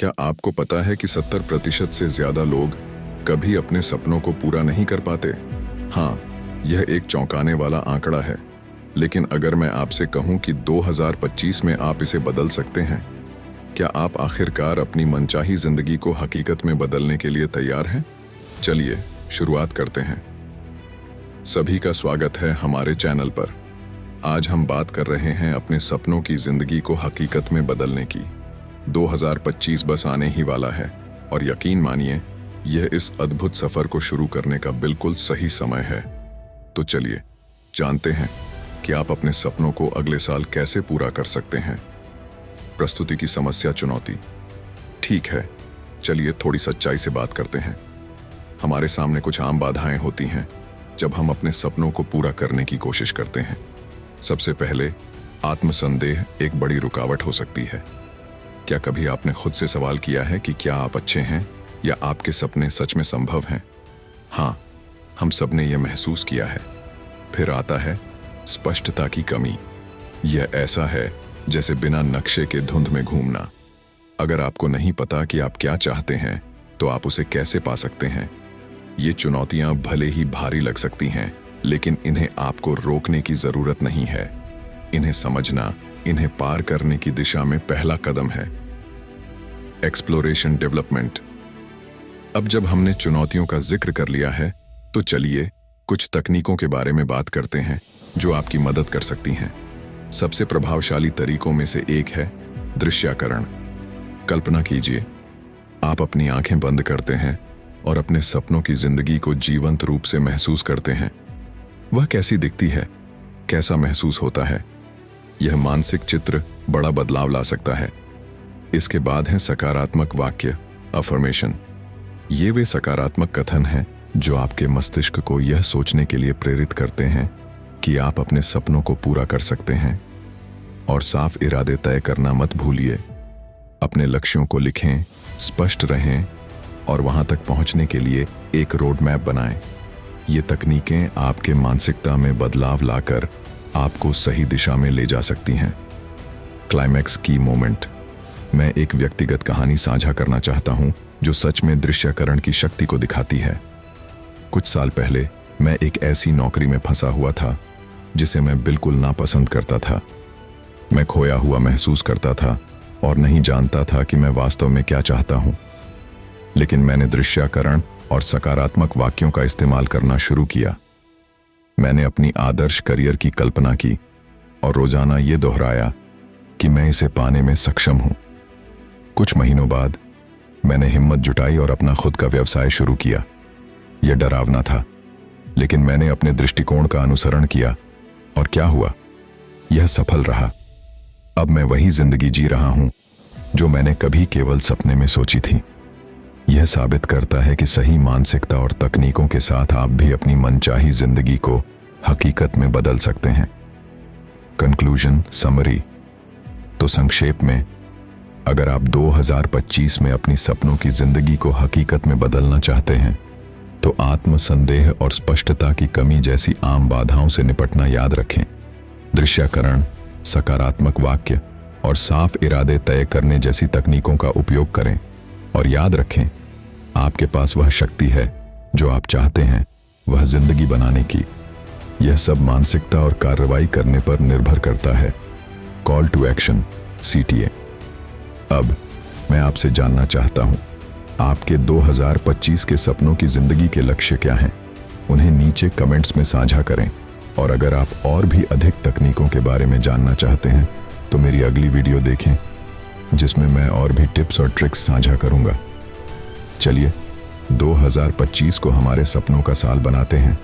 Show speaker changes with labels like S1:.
S1: क्या आपको पता है कि 70% से ज्यादा लोग कभी अपने सपनों को पूरा नहीं कर पाते? हाँ, यह एक चौंकाने वाला आंकड़ा है। लेकिन अगर मैं आपसे कहूं कि 2025 में आप इसे बदल सकते हैं, क्या आप आखिरकार अपनी मनचाही जिंदगी को हकीकत में बदलने के लिए तैयार हैं? चलिए शुरुआत करते हैं। सभी का स्वागत है हमारे चैनल पर। आज हम बात कर रहे हैं अपने सपनों की जिंदगी को हकीकत में बदलने की। 2025 बस आने ही वाला है और यकीन मानिए यह इस अद्भुत सफर को शुरू करने का बिल्कुल सही समय है। तो चलिए जानते हैं कि आप अपने सपनों को अगले साल कैसे पूरा कर सकते हैं। प्रस्तुति की समस्या चुनौती। ठीक है, चलिए थोड़ी सच्चाई से बात करते हैं। हमारे सामने कुछ आम बाधाएं होती हैं जब हम अपने सपनों को पूरा करने की कोशिश करते हैं। सबसे पहले आत्मसंदेह एक बड़ी रुकावट हो सकती है। क्या कभी आपने खुद से सवाल किया है कि क्या आप अच्छे हैं या आपके सपने सच में संभव हैं? हाँ, हम सबने यह महसूस किया है। फिर आता है स्पष्टता की कमी। यह ऐसा है जैसे बिना नक्शे के धुंध में घूमना। अगर आपको नहीं पता कि आप क्या चाहते हैं तो आप उसे कैसे पा सकते हैं? ये चुनौतियां भले ही भारी लग सकती हैं, लेकिन इन्हें आपको रोकने की जरूरत नहीं है। इन्हें समझना इन्हें पार करने की दिशा में पहला कदम है। Exploration development. अब जब हमने चुनौतियों का जिक्र कर लिया है तो चलिए कुछ तकनीकों के बारे में बात करते हैं जो आपकी मदद कर सकती हैं। सबसे प्रभावशाली तरीकों में से एक है दृश्यकरण। कल्पना कीजिए, आप अपनी आंखें बंद करते हैं और अपने सपनों की जिंदगी को जीवंत रूप से महसूस करते हैं। वह कैसी दिखती है, कैसा महसूस होता है? यह मानसिक चित्र बड़ा बदलाव ला सकता है। इसके बाद है सकारात्मक वाक्य, अफर्मेशन। ये वे सकारात्मक कथन हैं जो आपके मस्तिष्क को यह सोचने के लिए प्रेरित करते हैं कि आप अपने सपनों को पूरा कर सकते हैं। और साफ इरादे तय करना मत भूलिए। अपने लक्ष्यों को लिखें, स्पष्ट रहें और वहां तक पहुंचने के लिए एक रोड मैप बनाएं। ये तकनीकें आपके मानसिकता में बदलाव लाकर आपको सही दिशा में ले जा सकती हैं। क्लाइमैक्स की मोमेंट। मैं एक व्यक्तिगत कहानी साझा करना चाहता हूं जो सच में दृश्यकरण की शक्ति को दिखाती है। कुछ साल पहले मैं एक ऐसी नौकरी में फंसा हुआ था जिसे मैं बिल्कुल नापसंद करता था। मैं खोया हुआ महसूस करता था और नहीं जानता था कि मैं वास्तव में क्या चाहता हूं। लेकिन मैंने दृश्यकरण और सकारात्मक वाक्यों का इस्तेमाल करना शुरू किया। मैंने अपनी आदर्श करियर की कल्पना की और रोजाना ये दोहराया कि मैं इसे पाने में सक्षम हूं। कुछ महीनों बाद मैंने हिम्मत जुटाई और अपना खुद का व्यवसाय शुरू किया। यह डरावना था, लेकिन मैंने अपने दृष्टिकोण का अनुसरण किया और क्या हुआ? यह सफल रहा। अब मैं वही जिंदगी जी रहा हूं जो मैंने कभी केवल सपने में सोची थी। यह साबित करता है कि सही मानसिकता और तकनीकों के साथ आप भी अपनी मनचाही जिंदगी को हकीकत में बदल सकते हैं। Conclusion, summary. तो संक्षेप में, अगर आप 2025 में अपनी सपनों की जिंदगी को हकीकत में बदलना चाहते हैं तो आत्मसंदेह और स्पष्टता की कमी जैसी आम बाधाओं से निपटना याद रखें। दृश्यकरण, सकारात्मक वाक्य और साफ इरादे तय करने जैसी तकनीकों का उपयोग करें और याद रखें, आपके पास वह शक्ति है जो आप चाहते हैं, वह जिंदगी बनाने की। यह सब मानसिकता और कार्रवाई करने पर निर्भर करता है। Call to action, CTA। अब मैं आपसे जानना चाहता हूं, आपके 2025 के सपनों की जिंदगी के लक्ष्य क्या हैं? उन्हें नीचे कमेंट्स में साझा करें। और अगर आप और भी अधिक तकनीकों के बारे में जानना चाहते हैं तो मेरी अगली वीडियो देखें जिसमें मैं और भी टिप्स और ट्रिक्स साझा करूंगा। चलिए 2025 को हमारे सपनों का साल बनाते हैं।